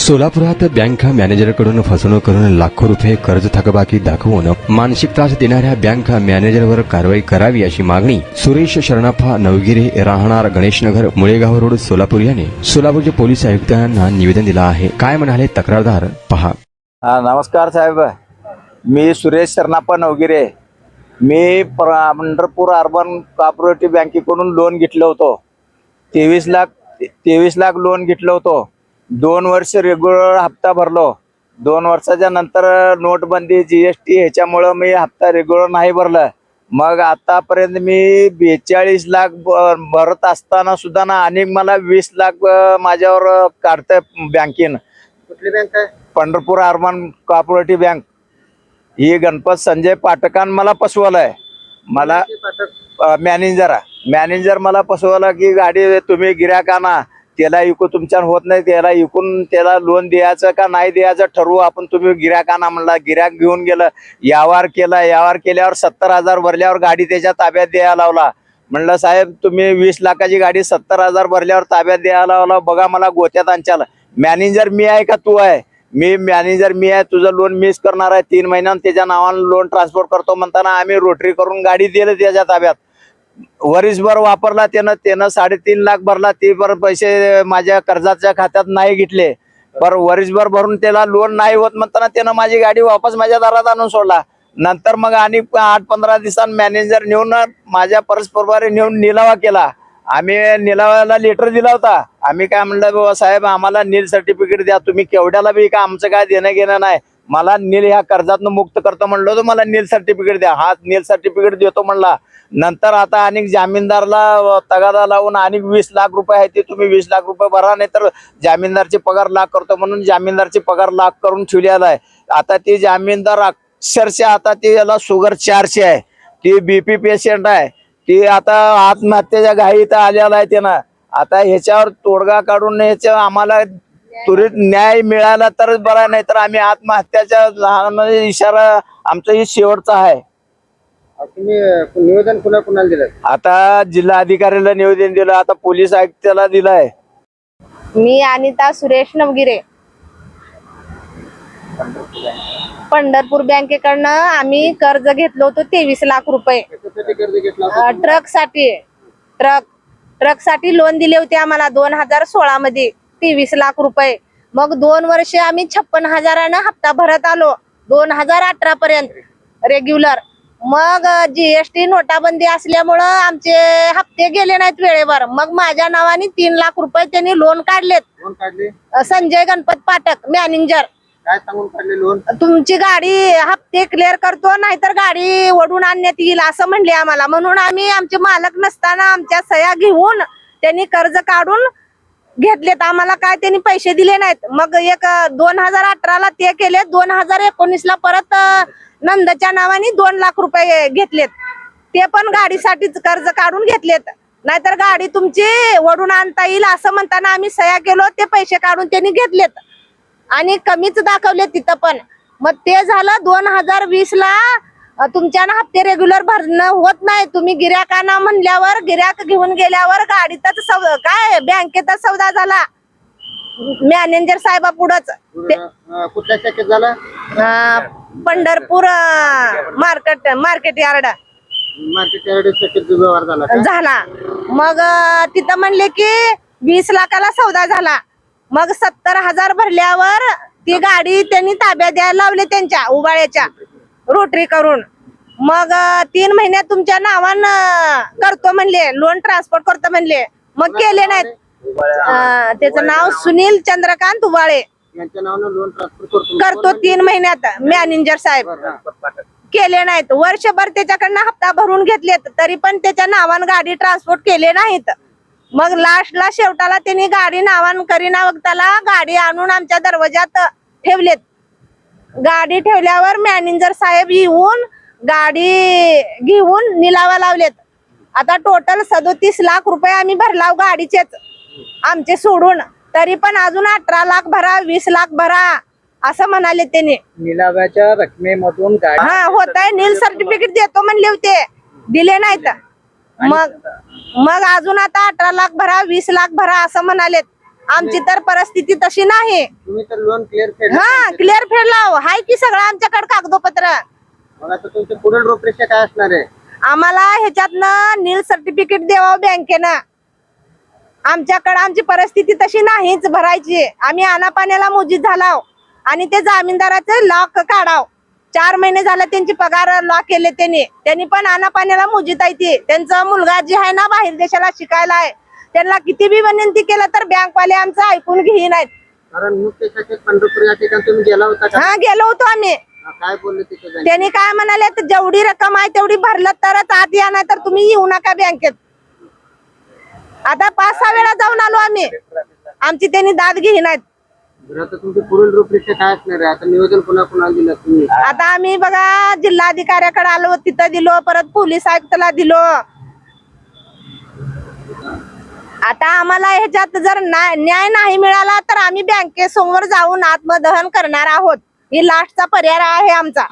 सोलापुरात बँक मॅनेजरकडून फसवणूक करून लाखो रुपये कर्ज थकबाकी दाखवून मानसिक त्रास देणाऱ्या बँक मॅनेजरवर कारवाई करावी अशी मागणी सुरेश शरणप्पा नवगिरे राहणार गणेशनगर मुळेगाव रोड सोलापूर यांनी सोलापूरचे पोलीस आयुक्तांना निवेदन दिलं आहे. काय म्हणाले तक्रारदार पहा. नमस्कार साहेब, मी सुरेश शरणप्पा नवगिरे. मी पंढरपूर अर्बन कोऑपरेटिव्ह बँकेकडून लोन घेतलं होतं. 23 लाख लोन घेतलं होतं. 2 वर्ष रेग्युलर हप्ता भरलो. 2 वर्षाच्या नंतर नोटबंदी GST ह्याच्यामुळं मी हप्ता रेग्युलर नाही भरलं. मग आतापर्यंत मी 42 लाख भरत असताना सुद्धा ना आणि मला 20 लाख माझ्यावर काढतंय बँकेनं. कुठली बँक आहे? Pandharpur urban cooperative bank. ही गणपत संजय पाटकान मला फसवलंय. मला मॅनेजर मला फसवलं की गाडी तुम्ही गिऱ्हाईक आणा, त्याला इकू तुमच्या होत नाही, त्याला इकून त्याला लोन द्यायचं का नाही द्यायचं ठरवू आपण, तुम्ही गिऱ्हाईक आणा म्हणला. गिऱ्हाईक घेऊन गेलं, व्यवहार केल्यावर 70,000 भरल्यावर गाडी त्याच्या ताब्यात द्यायला लावला. म्हणलं साहेब तुम्ही 20 लाखाची गाडी 70,000 भरल्यावर ताब्यात द्यायला लावला, बघा मला गोत्यात आणच्याला. मॅनेजर मी आहे का तू आहे? मॅनेजर मी आहे, तुझं लोन मिस करणार आहे. 3 महिन्यात त्याच्या नावानं लोन ट्रान्सफर करतो म्हणताना आम्ही रोटरी करून गाडी दिली त्याच्या ताब्यात. वरीसभर वापरला त्यानं 3.5 लाख भरला. ते पैसे माझ्या कर्जाच्या खात्यात नाही घेतले. वरीसभर भरून त्याला लोन नाही होत म्हणताना त्यानं माझी गाडी वापस माझ्या दारात आणून सोडला. नंतर मग आणि 8-15 दिवसांनी मॅनेजर नेऊन माझ्या परस्परवारी नेऊन निलावा केला. आम्ही निलावाला लेटर दिला होता. आम्ही काय म्हणलं बाबा साहेब आम्हाला नील सर्टिफिकेट द्या, तुम्ही केवढ्याला बी का आमचं काय देणं घेणं नाही, मला नील ह्या कर्जातनं मुक्त करतो म्हणलं होतं, मला नील सर्टिफिकेट द्या. हा नील सर्टिफिकेट देतो म्हणला. नंतर आता अनेक जामीनदारला तगादा लावून अनेक 20 लाख रुपये आहे ते तुम्ही 20 लाख रुपये भरा, नाही तर जामीनदारची पगार लाख करतो म्हणून जामीनदारची पगार लाख करून ठेवलेला आहे. आता ते जामीनदार अक्षरशः आता ते याला शुगर 400 आहे, ती BP पेशंट आहे, ती आता आत्महत्येच्या घाई इथं आलेला आहे त्यानं. आता ह्याच्यावर तोडगा काढून ह्याच्या आम्हाला त्वरित न्याय मिळाला तरच बरा, नाही तर आम्ही आत्महत्याच्या इशारा आमचा ही शेवटचा आहे. तुम्ही निवेदन कुणाला दिलं? आता जिल्हा अधिकाऱ्याला निवेदन दिलं, आता पोलीस आयुक्ताला दिलंय. मी अनिता सुरेश नवगिरे, पंढरपूर बँकेकडनं आम्ही कर्ज घेतलं होतं 23 लाख रुपये. ट्रक साठी लोन दिले होते आम्हाला 2016 मध्ये 23 लाख रुपये. मग 2 वर्ष आम्ही 56,000 हप्ता भरत आलो 2018 पर्यंत रेग्युलर. मग GST नोटाबंदी असल्यामुळं आमचे हप्ते गेले नाहीत वेळेवर. मग माझ्या नावाने 3 लाख रुपये त्यांनी लोन काढलेत. लोन काढले? संजय गणपत पाठक मॅनेजर. काय सांगून काढले लोन? तुमची गाडी हप्ते क्लिअर करतो, नाहीतर गाडी ओढून आणण्यात येईल असं म्हणले आम्हाला. म्हणून आम्ही आमचे मालक नसताना आमच्या सह्या घेऊन त्यांनी कर्ज काढून घेतलेत. आम्हाला काय त्यांनी पैसे दिले नाहीत. मग 2018ला ते केले, 2019ला परत नंदच्या नावाने 2 लाख रुपये घेतलेत. ते पण गाडीसाठीच कर्ज काढून घेतलेत, नाहीतर गाडी तुमची ओढून आणता येईल असं म्हणताना आम्ही सह्या केलो, ते पैसे काढून त्यांनी घेतलेत आणि कमीच दाखवले तिथं पण. मग ते झालं 2020ला तुमच्या हप्ते रेग्युलर भरणं होत नाही, तुम्ही गिऱ्हाईकांना म्हणल्यावर गिऱ्हाईक घेऊन गेल्यावर गाडीतच काय बँकेतच सौदा झाला मॅनेजर साहेबा पुढंच. कुठल्या शाखेत झाला? पंढरपूर मार्केट यार्ड शाखेत व्यवहार झाला. मग तिथं म्हणले की 20 लाखाला सौदा झाला. मग 70,000 भरल्यावर ती गाडी त्यांनी ताब्यात द्यायला लावली त्यांच्या उबाळ्याच्या रोटरी करून. मग 3 महिन्यात तुमच्या नावानं करतो म्हणले, लोन ट्रान्सफर करतो म्हणले. मग केले नाहीत. त्याचं नाव सुनील चंद्रकांत उबाळे. यांच्या नावानं लोन ट्रान्सफर करतो 3 महिन्यात मॅनेजर साहेब. केले नाहीत. वर्षभर त्याच्याकडनं हप्ता भरून घेतलेत, तरी पण त्याच्या नावानं गाडी ट्रान्सपोर्ट केले नाहीत. मग लास्टला शेवटाला त्यांनी गाडी नावान करीना वक्ताला गाडी आणून आमच्या दरवाजात ठेवलेत. गाडी ठेवल्यावर मॅनेजर साहेब येऊन गाडी घेऊन निलावा लावलेत. आता टोटल 37 लाख रुपये आम्ही भरलाव गाडीचेच आमचे सोडून, तरी पण अजून 18 लाख भरा, 20 लाख भरा असं म्हणाले त्यांनी. निलाव्याच्या रकमेमधून गाडी होत आहे, नील सर्टिफिकेट देतो म्हणले होते, दिले नाहीत. मग अजून आता 18 लाख भरा, 20 लाख भरा असं म्हणालेत. आमची तर परिस्थिती तशी नाही. तुम्ही तर लोन क्लिअर केलं. हा क्लिअर फेडला हाय की सगळं आमच्याकडे कागदोपत्र. मग आता तुमची पुढील रूपरेषा काय असणार आहे? आम्हाला ह्याच्यातनं नील सर्टिफिकेट द्यावं बँकेनं. आमच्याकडे आमची परिस्थिती तशी नाहीच भरायची. आम्ही अनापाण्याला मोजीत झालाव आणि ते जामीनदाराचे लॉक काढाव. 4 महिने झाले त्यांची पगार लॉक केले त्यांनी पण अनापाण्याला मोजीत आहे ती. त्यांचा मुलगा जी आहे ना बाहेर देशाला शिकायला आहे, त्यांना किती बी विनंती केलं तर बँकवाले आमचं ऐकून घेईनात. कारण मुख्य शाखेत पंढरपूर या ठिकाणी तुम्ही गेला होता का? हा गेलो होतो आम्ही. काय बोलले तिथे जाऊन? त्यांनी काय म्हणाले तर जेवढी रक्कम आहे तेवढी भरलं तरच आत या, नाही तर तुम्ही येऊ नका बँकेत. आता 5-6 वेळा जाऊन आलो आम्ही. आमची त्यांनी दाद घेईनात. बरं, आता तुमची पुढील रूपरेषा काय असणार आहे? आता नियोजन पुन्हा दिलं तुम्ही? आता आम्ही बघा जिल्हाधिकाऱ्याकडे आलो, तिथं दिलो, परत पोलीस आयुक्ताला दिलो. आता आम्हाला ह्याच्यात जर न्याय नाही मिळाला तर आम्ही बँकेसमोर जाऊन आत्मदहन करणार आहोत. ही लास्टचा पर्याय आहे आमचा.